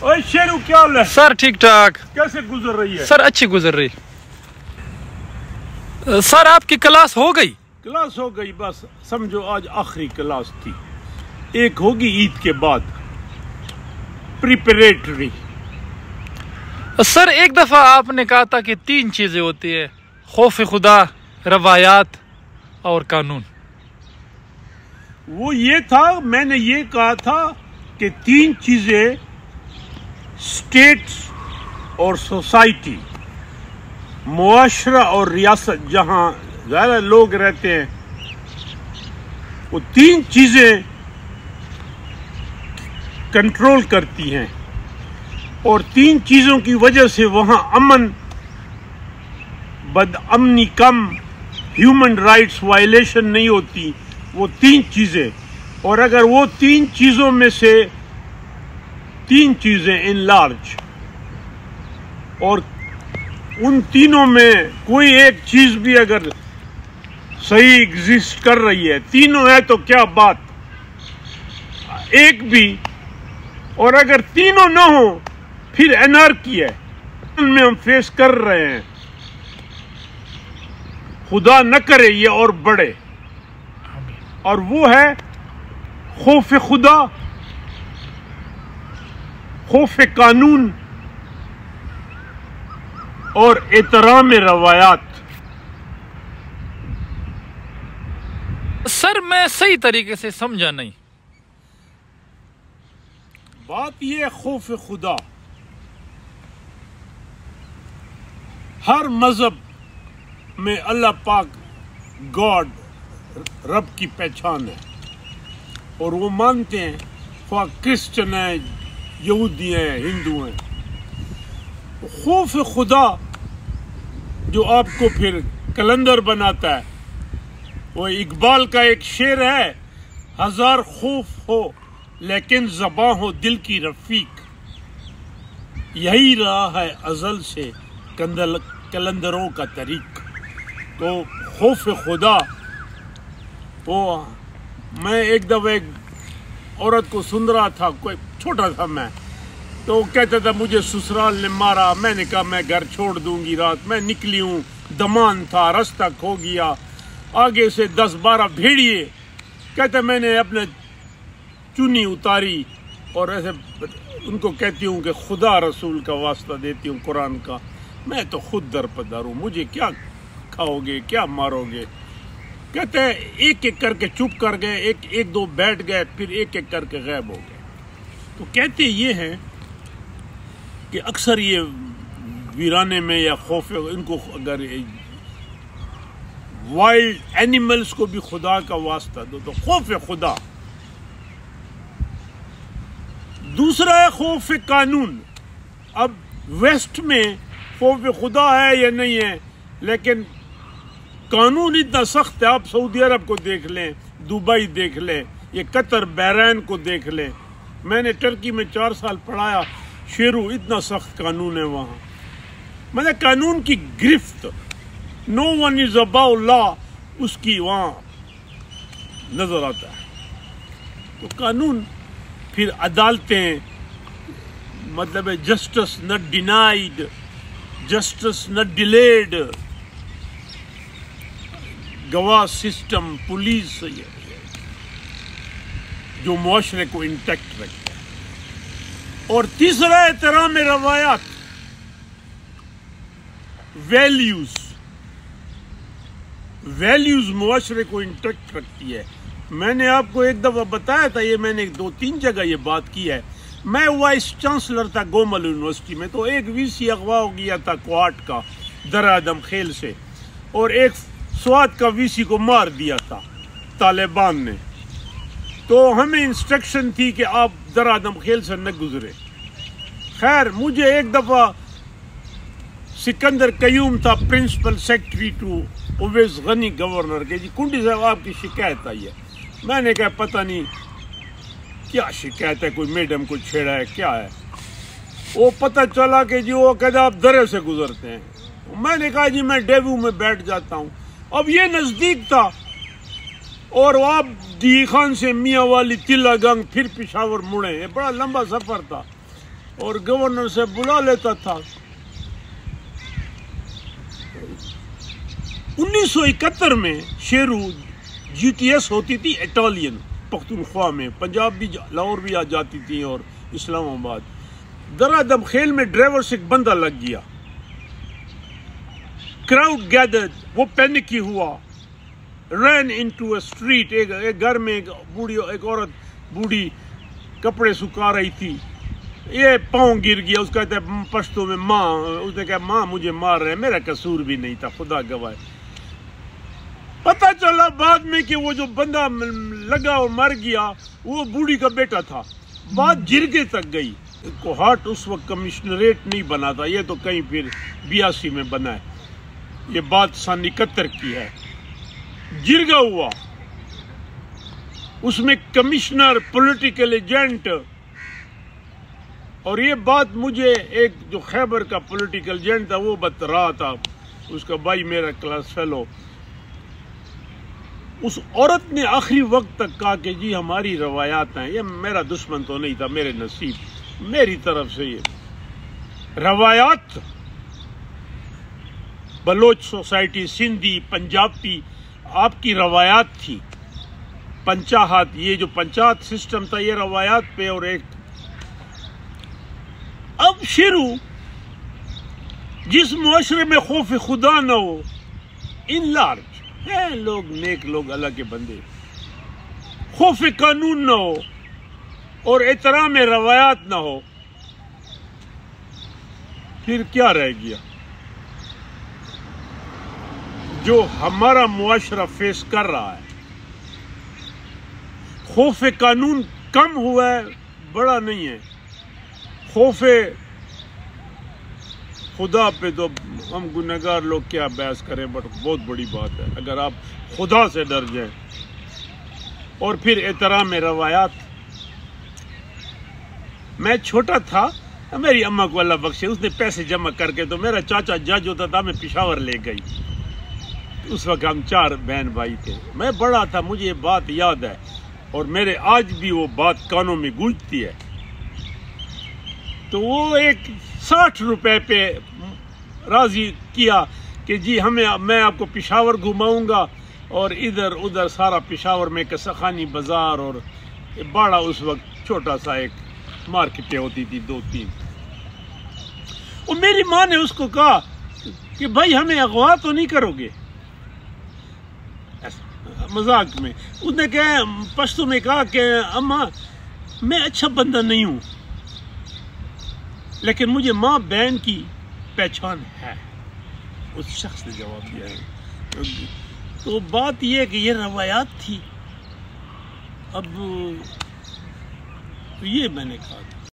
اوے شیرو کیا حال ہے؟ سر ٹھیک ٹھاک. کیسے گزر رہی ہے؟ سر اچھی گزر رہی. سر آپ کی کلاس ہو گئی؟ کلاس ہو گئی، بس سمجھو آج آخری کلاس تھی. ایک ہوگی عید کے بعد، پریپریٹری. سر ایک دفعہ آپ نے کہا تھا کہ 3 چیزیں ہوتی ہیں: خوف خدا، روایات اور قانون. وہ یہ تھا، میں نے یہ کہا تھا کہ 3 چیزیں اسٹیٹس اور سوسائٹی، معاشرہ اور ریاست، جہاں زیادہ لوگ رہتے ہیں، وہ 3 چیزیں کنٹرول کرتی ہیں، اور 3 چیزوں کی وجہ سے وہاں امن، بد امنی کم، ہیومن رائٹس وائلیشن نہیں ہوتی. وہ 3 چیزیں، اور اگر وہ 3 چیزوں میں سے 3 چیزیں ان لارج، اور ان تینوں میں کوئی ایک چیز بھی اگر صحیح ایگزسٹ کر رہی ہے، تینوں ہے تو کیا بات، ایک بھی، اور اگر تینوں نہ ہو پھر انارکی ہے. ان میں ہم فیس کر رہے ہیں، خدا نہ کرے یہ اور بڑھے، اور وہ ہے خوف خدا، خوف قانون اور احترام روایات. سر میں صحیح طریقے سے سمجھا نہیں. بات یہ خوف خدا، ہر مذہب میں اللہ پاک گاڈ، رب کی پہچان ہے، اور وہ مانتے ہیں، خواہ کرسچن ہیں، یہودی ہیں، ہندو ہیں. خوف خدا جو آپ کو پھر کلندر بناتا ہے، وہ اقبال کا ایک شعر ہے: 1000 خوف ہو لیکن زباں ہو دل کی رفیق، یہی رہا ہے ازل سے کلندروں کا طریق. تو خوف خدا، وہ میں ایک دفعہ ایک عورت کو سن رہا تھا، کوئی چھوٹا تھا میں، تو وہ کہتا تھا مجھے سسرال نے مارا. میں نے کہا میں گھر چھوڑ دوں گی رات. میں نکلی ہوں، دمان تھا، رستہ کھو گیا، آگے سے 10-12 بھیڑیے. کہتا میں نے اپنے چنی اتاری اور ایسے ان کو کہتی ہوں کہ خدا رسول کا واسطہ دیتی ہوں، قرآن کا، میں تو خود درپدر ہوں، مجھے کیا کھاؤ گے، کیا مارو گے. کہتے ہیں ایک ایک کر کے چپ کر گئے، ایک دو بیٹھ گئے، پھر ایک ایک کر کے غائب ہو گئے. تو کہتے یہ ہیں کہ اکثر یہ ویرانے میں یا خوف، ان کو اگر وائلڈ اینیملز کو بھی خدا کا واسطہ دو تو خوف خدا. دوسرا ہے خوف قانون. اب ویسٹ میں خوف خدا ہے یا نہیں ہے، لیکن قانون اتنا سخت ہے. آپ سعودی عرب کو دیکھ لیں، دبئی دیکھ لیں، یہ قطر، بحرین کو دیکھ لیں. میں نے ٹرکی میں 4 سال پڑھایا. شیرو اتنا سخت قانون ہے وہاں، مطلب قانون کی گرفت، نو ون از اباؤ لا، اس کی وہاں نظر آتا ہے. تو قانون، پھر عدالتیں، مطلب ہے justice not ڈینائیڈ، justice not delayed, گواہ سسٹم، پولیس، جو معاشرے کو انٹیکٹ رکھتا ہے. اور تیسرا احترام روایات، ویلیوز معاشرے کو انٹیکٹ رکھتی ہے. میں نے آپ کو ایک دفعہ بتایا تھا، یہ میں نے 2-3 جگہ یہ بات کی ہے. میں وائس چانسلر تھا گومل یونیورسٹی میں، تو ایک وی اغوا ہو گیا تھا کوارٹ کا در آدم خیل سے، اور ایک سوات کا وی کو مار دیا تھا طالبان نے. تو ہمیں انسٹرکشن تھی کہ آپ در آدم خیل سے نہ گزرے. خیر، مجھے ایک دفعہ سکندر قیوم تھا principal secretary to Awais Ghani governor کے، جی کنڈی صاحب آپ کی شکایت آئی ہے. میں نے کہا پتہ نہیں کیا شکایت ہے، کوئی میڈم کو چھیڑا ہے، کیا ہے. وہ پتہ چلا کہ جی وہ کہتے آپ درے سے گزرتے ہیں. میں نے کہا جی میں ڈیوو میں بیٹھ جاتا ہوں. اب یہ نزدیک تھا، اور آپ ڈی خان سے میاں والی تلا گنگ، پھر پشاور مڑے، یہ بڑا لمبا سفر تھا. اور گورنر سے بلا لیتا تھا. 1971 میں شیرو GTS ہوتی تھی اٹالین پختونخوا میں, پنجاب بھی لاہور بھی آ جاتی تھی اور اسلام آباد. درادم کھیل میں ڈرائیور سے ایک بندہ لگ گیا. کراؤڈ گیدرڈ, وہ پینک ہی ہوا. رین انٹو اے اسٹریٹ, ایک گھر میں ایک عورت بوڑھی کپڑے سکھا رہی تھی. یہ پاؤں گر گیا. اس کہتے ہیں پشتو میں ماں. اس نے کہا ماں مجھے مار رہے, میرا قصور بھی نہیں تھا, خدا گواہ. پتہ چلا بعد میں کہ وہ جو بندہ لگا اور مر گیا وہ بوڑھی کا بیٹا تھا. بات جرگے تک گئی. کوہاٹ اس وقت کمشنریٹ نہیں بنا تھا, یہ تو کہیں پھر 82 میں بنا ہے. یہ بات سن 71 کی ہے. جرگا ہوا, اس میں کمشنر, پولیٹیکل ایجنٹ, اور یہ بات مجھے ایک جو خیبر کا پولیٹیکل ایجنٹ تھا وہ بتا رہا تھا, اس کا بھائی میرا کلاس فیلو. اس عورت نے آخری وقت تک کہا کہ جی ہماری روایات ہیں. یہ میرا دشمن تو نہیں تھا, میرے نصیب, میری طرف سے یہ روایات, بلوچ سوسائٹی, سندھی, پنجابی, آپ کی روایات تھی. پنچایت, یہ جو پنچایت سسٹم تھا یہ روایات پہ. اور ایک اب شروع جس معاشرے میں خوف خدا نہ ہو, ان لارج ہے لوگ, نیک لوگ, اللہ کے بندے, خوف قانون نہ ہو اور احترام روایات نہ ہو, پھر کیا رہ گیا؟ جو ہمارا معاشرہ فیس کر رہا ہے. خوف قانون کم ہوا ہے, بڑا نہیں ہے. خوف خدا پہ تو ہم گنہگار لوگ کیا بحث کریں, بٹ بہت بڑی بات ہے اگر آپ خدا سے ڈر جائیں. اور پھر احترام روایات. میں چھوٹا تھا, میری اماں کو اللہ بخشے, اس نے پیسے جمع کر کے, تو میرا چاچا جج ہوتا تھا, میں پشاور لے گئی. اس وقت ہم 4 بہن بھائی تھے. میں بڑا تھا, مجھے یہ بات یاد ہے, اور میرے آج بھی وہ بات کانوں میں گونجتی ہے. تو وہ ایک 60 روپے پہ راضی کیا کہ جی میں آپ کو پشاور گھماؤں گا, اور ادھر ادھر سارا پشاور میں کسخانی بازار, اور بڑا اس وقت چھوٹا سا ایک مارکیٹیں ہوتی تھی 2-3. اور میری ماں نے اس کو کہا کہ بھائی ہمیں اغوا تو نہیں کرو گے, مذاق میں. اس نے کہا, پشتو میں کہا کہ اماں میں اچھا بندہ نہیں ہوں, لیکن مجھے ماں بہن کی پہچان ہے. اس شخص نے جواب دیا ہے. تو بات یہ ہے کہ یہ روایات تھی. اب یہ میں نے کہا تھا.